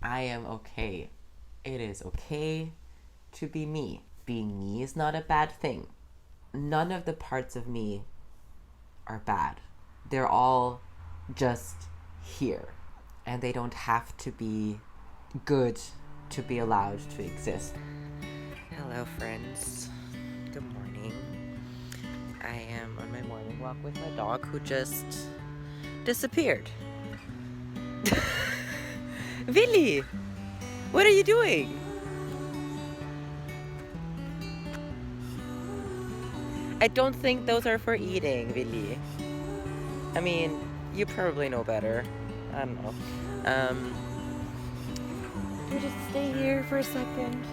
I am okay. It is okay to be me. Being me is not a bad thing. None of the parts of me are bad. They're all just here. And they don't have to be good to be allowed to exist. Hello, friends. Good morning. I am on my morning walk with my dog who just disappeared. Willy! What are you doing? I don't think those are for eating, Willy. I mean, you probably know better. I don't know. Can we just stay here for a second?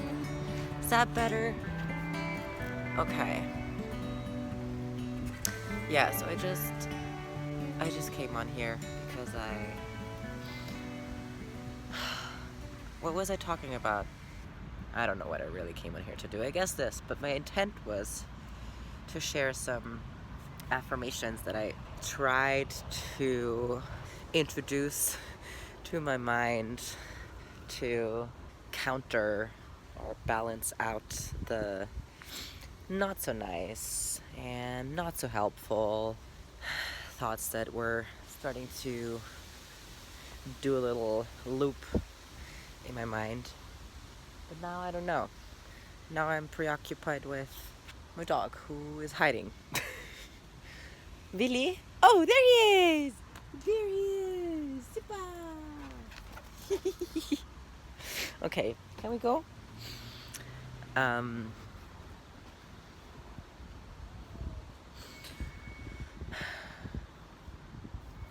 Is that better? Okay. Yeah, so I just came on here because what was I talking about? I don't know what I really came on here to do. I guess this, but my intent was to share some affirmations that I tried to introduce to my mind to counter or balance out the not so nice and not so helpful thoughts that were starting to do a little loop in my mind. But now I don't know. Now I'm preoccupied with my dog who is hiding. Willy? Oh, there he is! There he is! Super! Okay, can we go?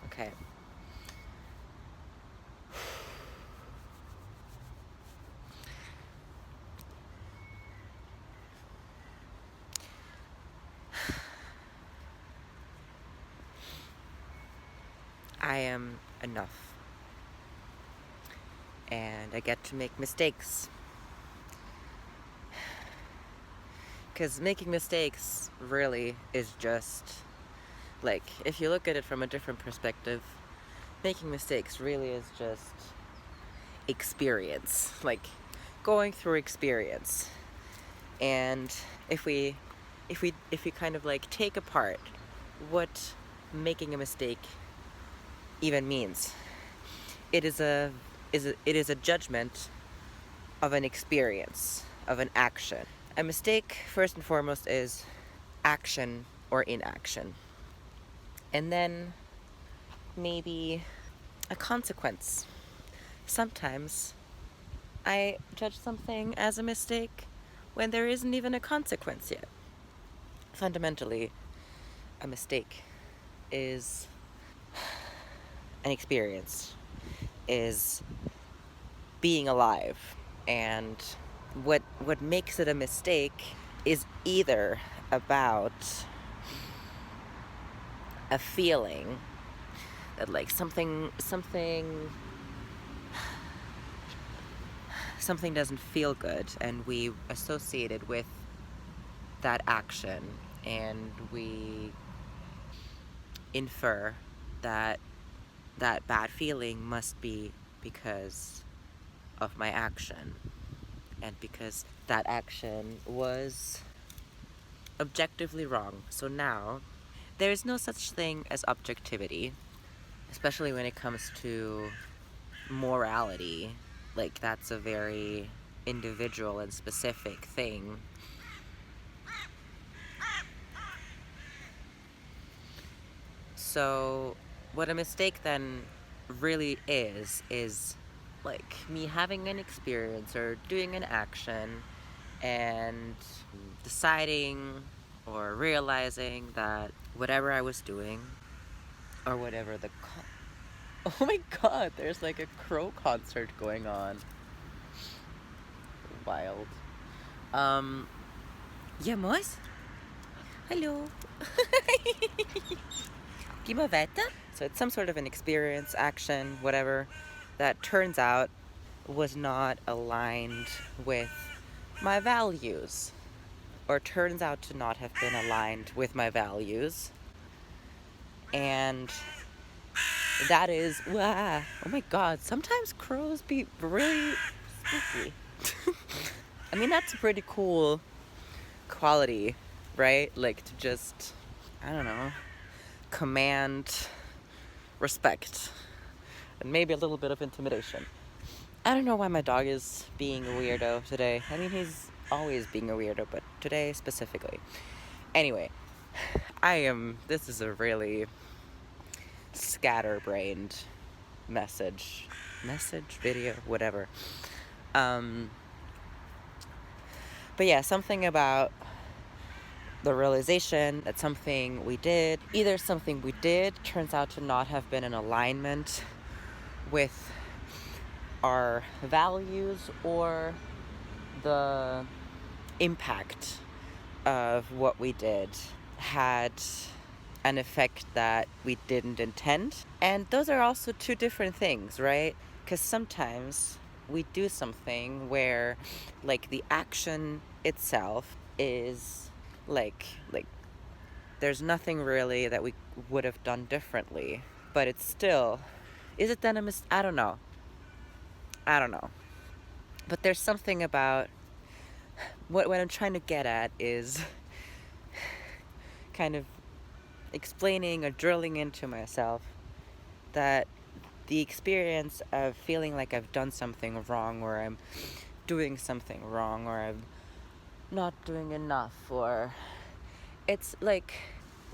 Okay. I am enough. And I get to make mistakes. Because making mistakes really is just, like, if you look at it from a different perspective, making mistakes really is just experience. Like, going through experience. And if we kind of like take apart what making a mistake even means, it is a judgment of an experience, of an action. A mistake, first and foremost, is action or inaction. And then maybe a consequence. Sometimes I judge something as a mistake when there isn't even a consequence yet. Fundamentally, a mistake is an experience, is being alive. And what makes it a mistake is either about a feeling that, like, something doesn't feel good, and we associate it with that action, and we infer that that bad feeling must be because of my action, and because that action was objectively wrong. So now, there's no such thing as objectivity, especially when it comes to morality. Like, that's a very individual and specific thing. So what a mistake then really is like me having an experience or doing an action and deciding or realizing that whatever I was doing, or whatever oh my god, there's like a crow concert going on. Wild. Ja, Mois? Hallo. Geh mal weiter. So it's some sort of an experience, action, whatever, that turns out was not aligned with my values, or turns out to not have been aligned with my values. And That is, wow. Oh my god, sometimes crows be really spooky. I mean, that's a pretty cool quality, right? Like to just, I don't know, command respect and maybe a little bit of intimidation. I don't know why my dog is being a weirdo today. I mean, he's always being a weirdo, but today specifically. Anyway, this is a really scatterbrained video, whatever. Um, but yeah, something about the realization that either something we did turns out to not have been in alignment with our values, or the impact of what we did had an effect that we didn't intend. And those are also two different things, right? Because sometimes we do something where, like, the action itself is like there's nothing really that we would have done differently, but it's still, is it then a I don't know. But there's something about what I'm trying to get at is kind of explaining or drilling into myself that the experience of feeling like I've done something wrong, or I'm doing something wrong, or I'm not doing enough, or it's like,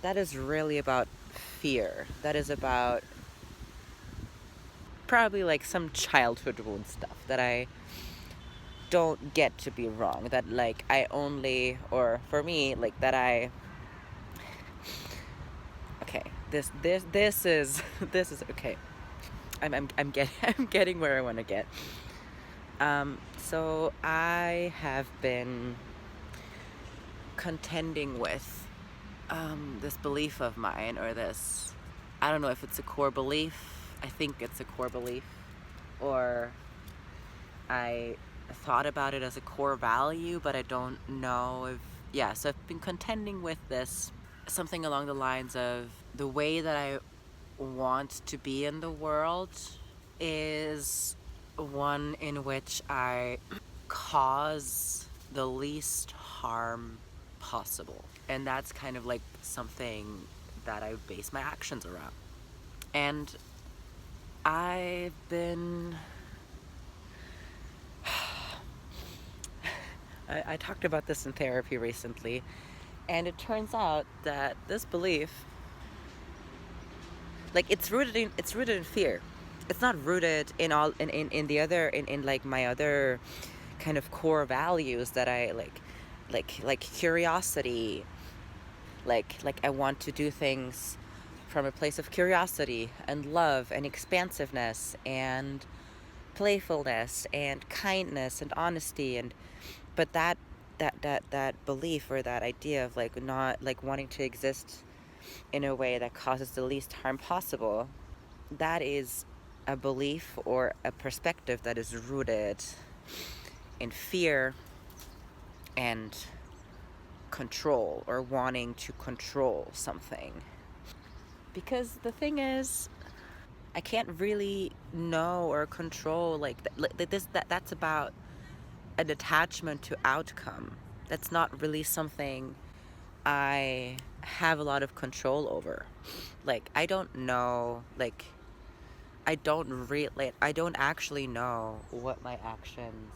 that is really about fear. That is about probably like some childhood wound stuff that I don't get to be wrong. That like I only, or for me, like that okay, this is this is okay. I'm getting I'm getting where I want to get. So I have been contending with this belief of mine, or this, I don't know if it's a core belief. I think it's a core belief, or I thought about it as a core value, but I don't know if, yeah, so I've been contending with this, something along the lines of the way that I want to be in the world is one in which I cause the least harm possible. And that's kind of like something that I base my actions around. And I've been I talked about this in therapy recently, and it turns out that this belief, like, it's rooted in fear. It's not rooted in all in the other in like my other kind of core values that I like curiosity, like I want to do things from a place of curiosity and love and expansiveness and playfulness and kindness and honesty. And but that belief, or that idea of like not like wanting to exist in a way that causes the least harm possible, that is a belief or a perspective that is rooted in fear and control, or wanting to control something. Because the thing is, I can't really know or control that's about an attachment to outcome. That's not really something I have a lot of control over. Like, I don't know, like, I don't actually know what my actions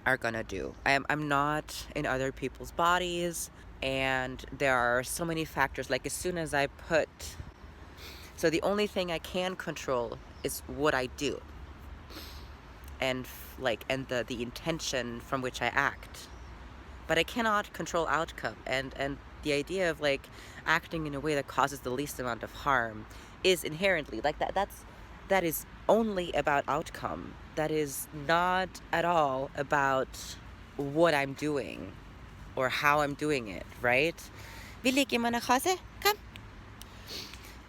are gonna do. I'm not in other people's bodies, and there are so many factors. Like, as soon as I put, so the only thing I can control is what I do, and and the intention from which I act. But I cannot control outcome, and the idea of like acting in a way that causes the least amount of harm is inherently like that is only about outcome. That is not at all about what I'm doing or how I'm doing it, right? Willi, geh mal nach Hause. Come.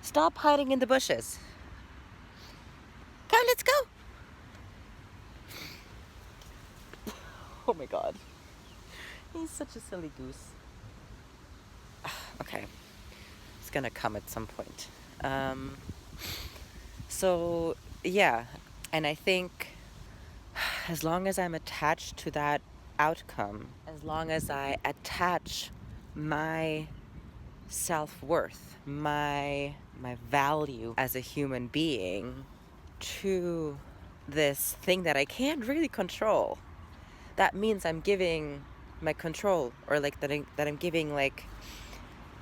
Stop hiding in the bushes. Come, let's go. Oh my god. He's such a silly goose. Okay. It's gonna come at some point. So, yeah, and I think as long as I'm attached to that outcome, as long as I attach my self-worth, my value as a human being to this thing that I can't really control, that means I'm giving my control, or like that I'm giving, like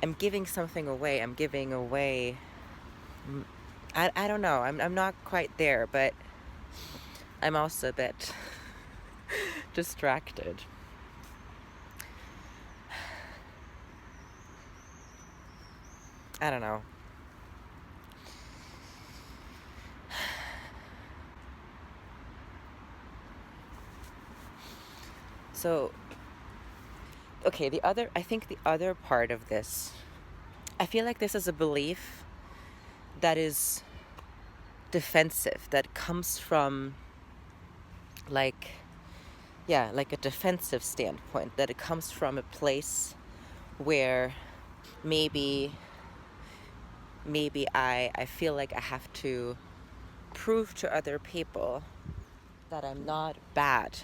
I'm giving something away. I'm giving away. I don't know. I'm not quite there, but I'm also a bit distracted. I don't know. So, okay, I think the other part of this, I feel like this is a belief that is defensive, that comes from, like, yeah, like a defensive standpoint, that it comes from a place where maybe I feel like I have to prove to other people that I'm not bad.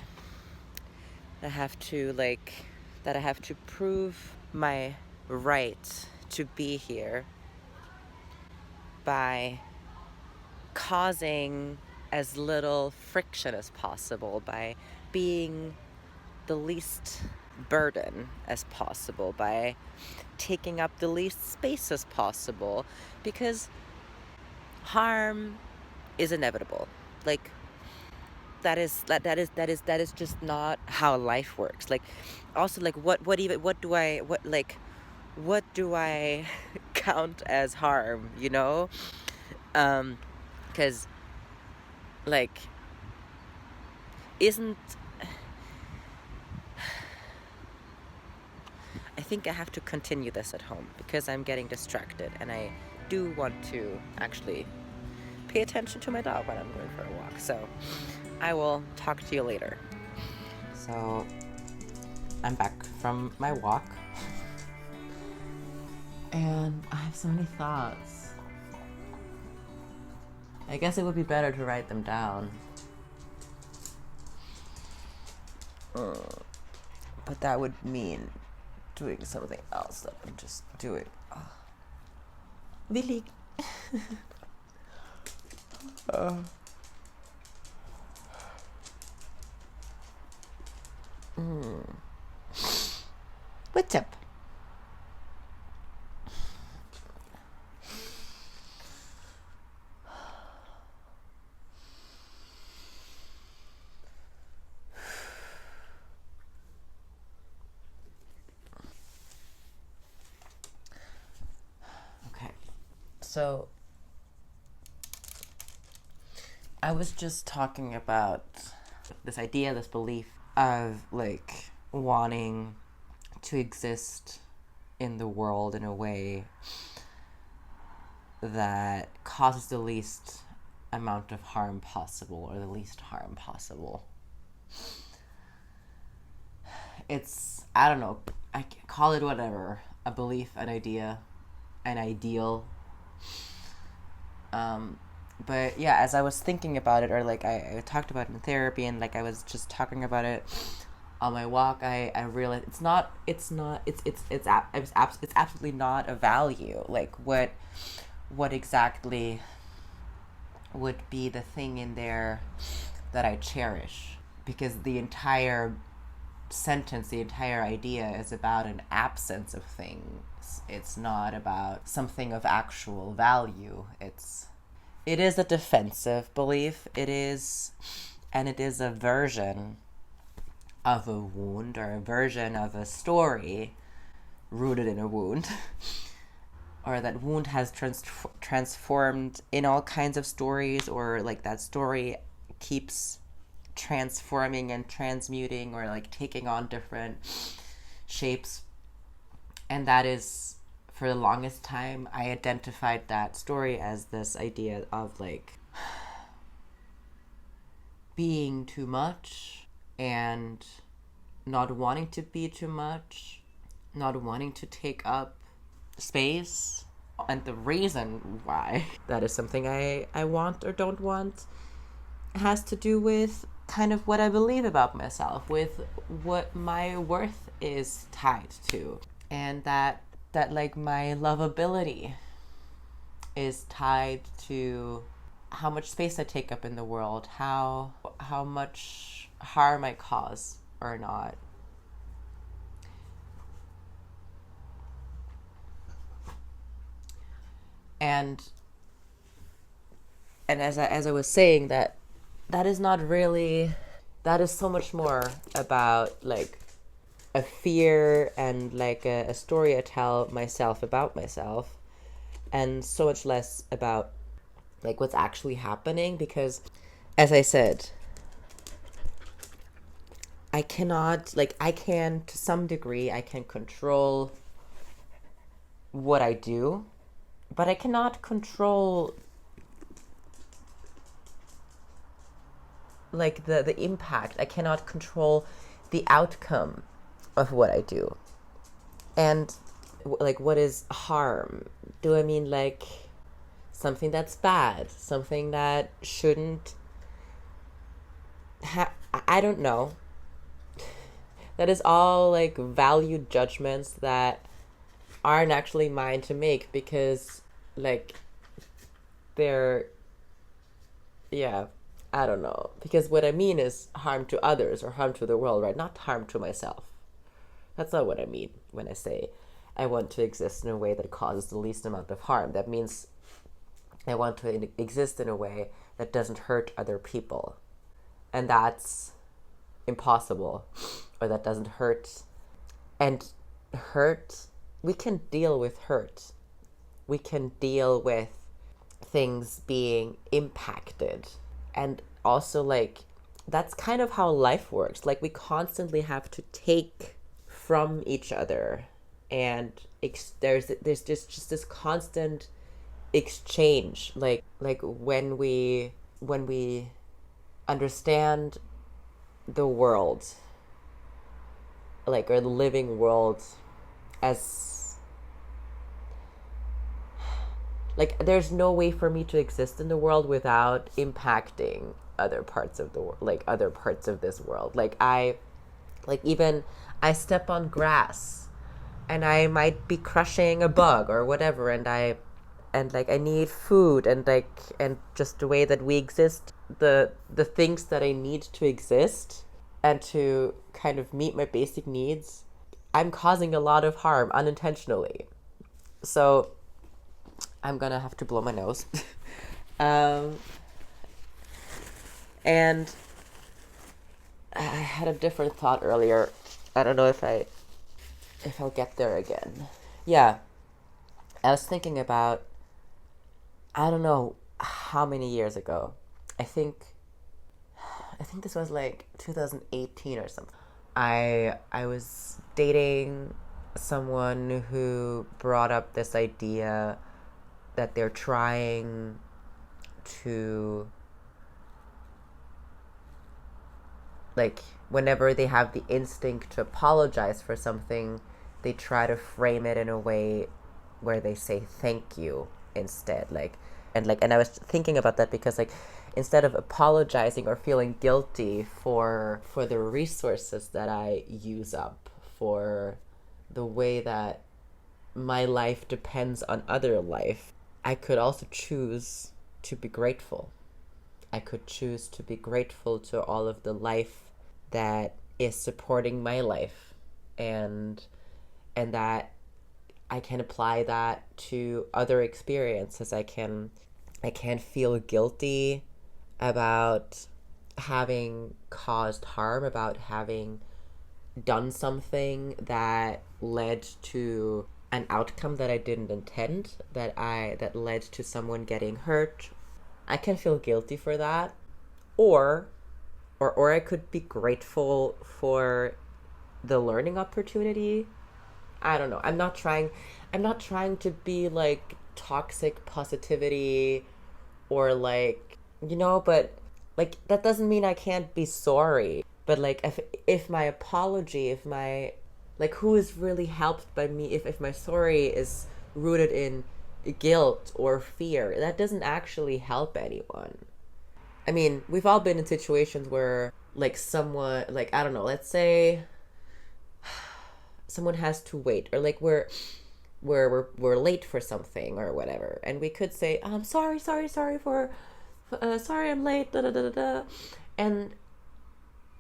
I have to, like, that I have to prove my right to be here by causing as little friction as possible, by being the least burden as possible, by taking up the least space as possible, because harm is inevitable. Like, that is just not how life works. Like, also, like, what do I count as harm, because, like, isn't I think I have to continue this at home because I'm getting distracted, and I do want to actually pay attention to my dog when I'm going for a walk. So I will talk to you later. So I'm back from my walk, and I have so many thoughts. I guess it would be better to write them down. But that would mean doing something else that I'm just doing. Willig. What's up? Okay, so I was just talking about this idea, this belief of, like, wanting to exist in the world in a way that causes the least amount of harm possible, or the least harm possible. It's, I don't know, I call it whatever, a belief, an idea, an ideal. But yeah, as I was thinking about it, or like I talked about it in therapy, and like I was just talking about it on my walk, I realized it's absolutely not a value. Like, what exactly would be the thing in there that I cherish? Because the entire sentence, the entire idea is about an absence of things. It's not about something of actual value. It is a defensive belief. It is a version of a wound, or a version of a story rooted in a wound. Or that wound has transformed in all kinds of stories, or like that story keeps transforming and transmuting, or like taking on different shapes. And that is, for the longest time, I identified that story as this idea of, like, being too much and not wanting to be too much, not wanting to take up space, And the reason why that is something I want or don't want has to do with kind of what I believe about myself, with what my worth is tied to, and that like my lovability is tied to how much space I take up in the world, how much harm I cause or not. And as I was saying, that is not really, that is so much more about like a fear and like a story I tell myself about myself, and so much less about like what's actually happening. Because as I said, I cannot, like, I can, to some degree, I can control what I do, but I cannot control like the impact. I cannot control the outcome of what I do. And like, what is harm? Do I mean like something that's bad, something that shouldn't I don't know. That is all like valued judgments that aren't actually mine to make, because like they're, yeah, I don't know. Because what I mean is harm to others or harm to the world, right? Not harm to myself. That's not what I mean when I say I want to exist in a way that causes the least amount of harm. That means I want to exist in a way that doesn't hurt other people. And that's impossible, or that doesn't hurt. And hurt, we can deal with hurt. We can deal with things being impacted. And also, like, that's kind of how life works. Like, we constantly have to take from each other, and there's just this constant exchange. Like when we understand the world, like, or the living world, as like, there's no way for me to exist in the world without impacting other parts of the world, like other parts of this world. Even I step on grass and I might be crushing a bug or whatever, and I need food, and just the way that we exist, the things that I need to exist and to kind of meet my basic needs, I'm causing a lot of harm unintentionally. So I'm gonna have to blow my nose. And I had a different thought earlier. I don't know if I'll get there again. Yeah, I was thinking about, I don't know how many years ago. I think this was like 2018 or something. I was dating someone who brought up this idea that they're trying to, like, whenever they have the instinct to apologize for something, they try to frame it in a way where they say thank you instead. And I was thinking about that because, like, instead of apologizing or feeling guilty for the resources that I use up, for the way that my life depends on other life, I could also choose to be grateful. I could choose to be grateful to all of the life that is supporting my life, and that I can apply that to other experiences. I can feel guilty about having caused harm, about having done something that led to an outcome that I didn't intend, that led to someone getting hurt. I can feel guilty for that, or I could be grateful for the learning opportunity. I don't know. I'm not trying to be like toxic positivity, or like, but like, that doesn't mean I can't be sorry. But like, if my apology, if my, like, who is really helped by me, if my sorry is rooted in guilt or fear, that doesn't actually help anyone. I mean, we've all been in situations where, like, someone, like, I don't know, let's say someone has to wait, or like we're late for something or whatever, and we could say, "I'm sorry for sorry I'm late, da da da da da," and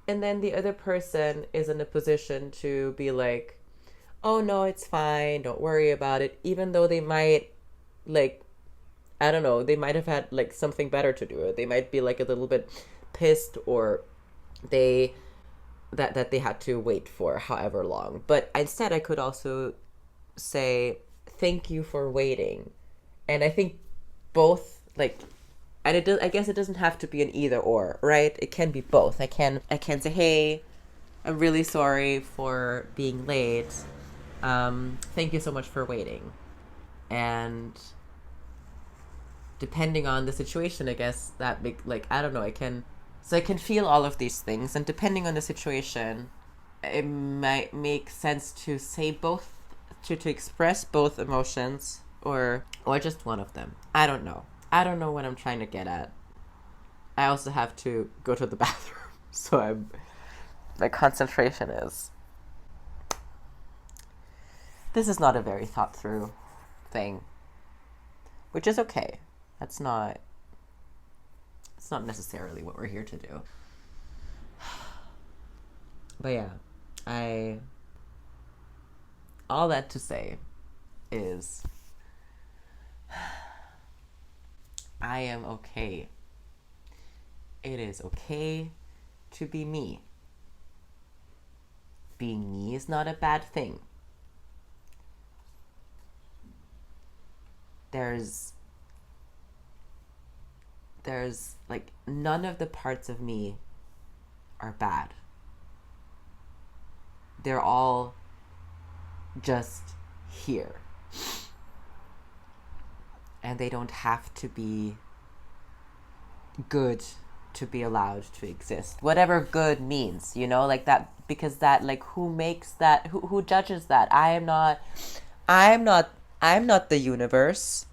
and then the other person is in a position to be like, "Oh no, it's fine, don't worry about it," even though they might, like, I don't know, they might have had like something better to do. They might be like a little bit pissed, or they that they had to wait for however long. But instead, I could also say, "Thank you for waiting," and I think both, like, and it does. I guess it doesn't have to be an either or, right? It can be both. I can say, "Hey, I'm really sorry for being late. Thank you so much for waiting," and depending on the situation, I guess that make, like, I don't know, I can feel all of these things, and depending on the situation, it might make sense to say both, to express both emotions, or just one of them. I don't know. I don't know what I'm trying to get at. I also have to go to the bathroom, so my concentration is. This is not a very thought through thing, which is okay. It's not necessarily what we're here to do. But yeah, all that to say is, I am okay. It is okay to be me. Being me is not a bad thing. There's like, none of the parts of me are bad. They're all just here. And they don't have to be good to be allowed to exist. Whatever good means, like that, because that, like, who makes that, who judges that? I'm not the universe.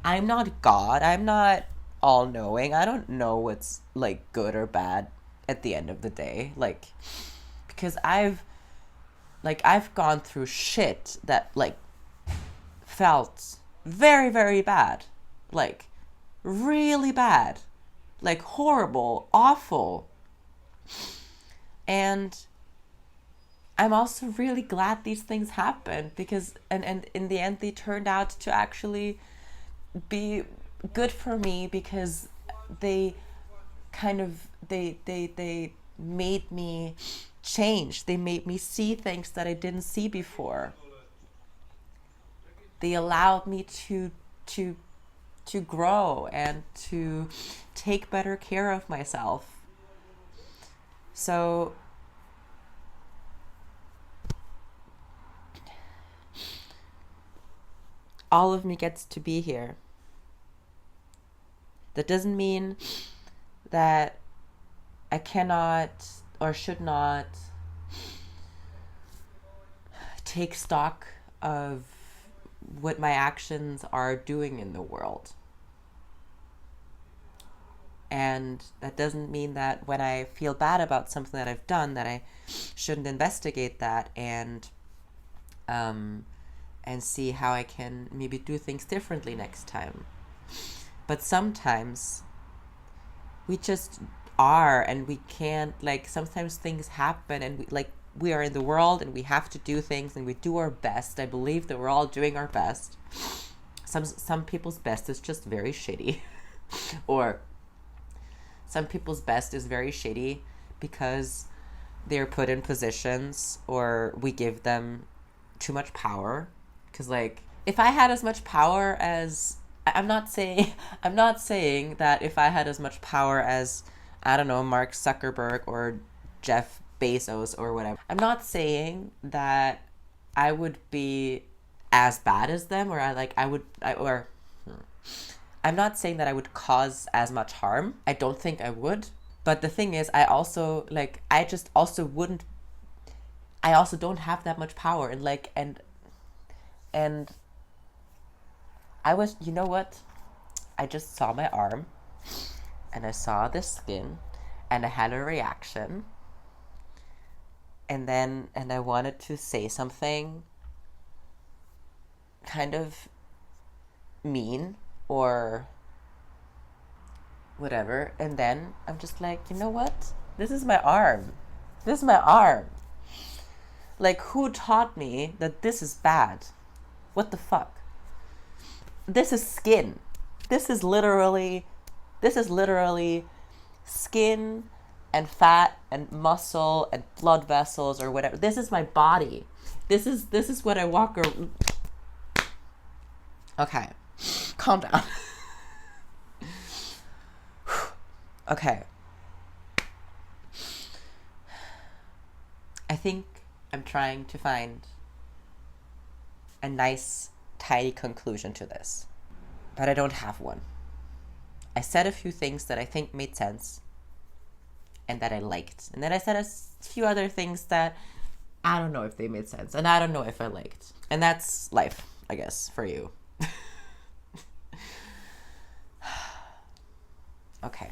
I'm not God. I'm not all knowing. I don't know what's, like, good or bad at the end of the day. Like, because I've gone through shit that, like, felt very, very bad. Like, really bad. Like, horrible, awful. And I'm also really glad these things happened, because and in the end they turned out to actually be good for me, because they kind of they made me change. They made me see things that I didn't see before. They allowed me to grow and to take better care of myself. So all of me gets to be here. That doesn't mean that I cannot or should not take stock of what my actions are doing in the world. And that doesn't mean that when I feel bad about something that I've done, that I shouldn't investigate that and see how I can maybe do things differently next time. But sometimes we just are, and we can't, like, sometimes things happen, and we are in the world, and we have to do things, and we do our best. I believe that we're all doing our best. Some people's best is just very shitty. Or some people's best is very shitty because they're put in positions, or we give them too much power. Because, like, if I had as much power as, I'm not saying that if I had as much power as, I don't know, Mark Zuckerberg or Jeff Bezos or whatever, I'm not saying that I would be as bad as them, or I'm not saying that I would cause as much harm. I don't think I would. But the thing is, I also don't have that much power, and you know what? I just saw my arm and I saw the skin and I had a reaction. And I wanted to say something kind of mean or whatever. And then I'm just like, you know what? This is my arm. This is my arm. Like, who taught me that this is bad? What the fuck? This is skin. This is literally skin and fat and muscle and blood vessels or whatever. This is my body. This is what I walk around. Okay. Calm down. Okay. I think I'm trying to find a nice, tidy conclusion to this, but I don't have one. I said a few things that I think made sense and that I liked. And then I said a few other things that I don't know if they made sense and I don't know if I liked. And that's life, I guess, for you. Okay.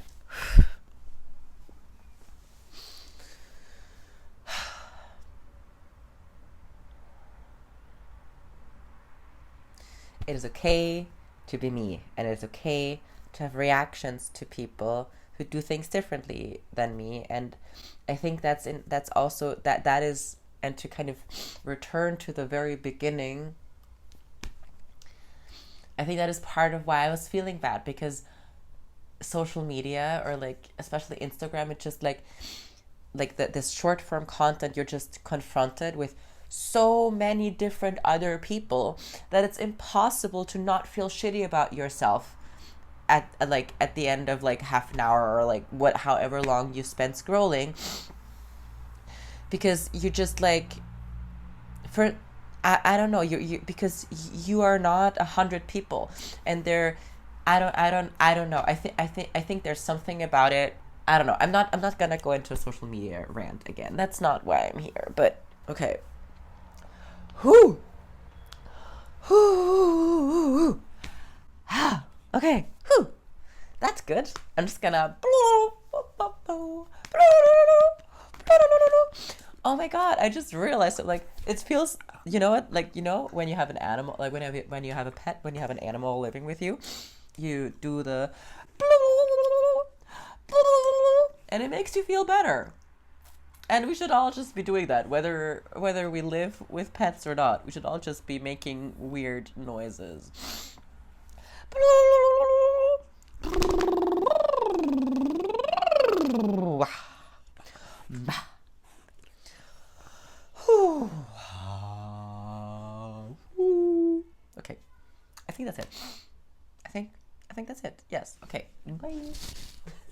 It is okay to be me, and it's okay to have reactions to people who do things differently than me. And I think that's also that is, and to kind of return to the very beginning, I think that is part of why I was feeling bad, because social media, or like especially Instagram, it's just like this short form content, you're just confronted with so many different other people that it's impossible to not feel shitty about yourself at the end of like half an hour or like however long you spend scrolling, because you just like, for I don't know, you because you are not 100 people, and they're I don't know. I think there's something about it. I don't know. I'm not gonna go into a social media rant again. That's not why I'm here. But okay. Whoo. Whoo. Okay. Whoo. That's good. I'm just gonna. Oh my god! I just realized that, like, it feels. You know what? Like, you know when you have an animal, like when you have a pet, when you have an animal living with you, you do the. And it makes you feel better. And we should all just be doing that, whether we live with pets or not. We should all just be making weird noises. Okay, I think that's it. I think that's it. Yes. Okay. Bye.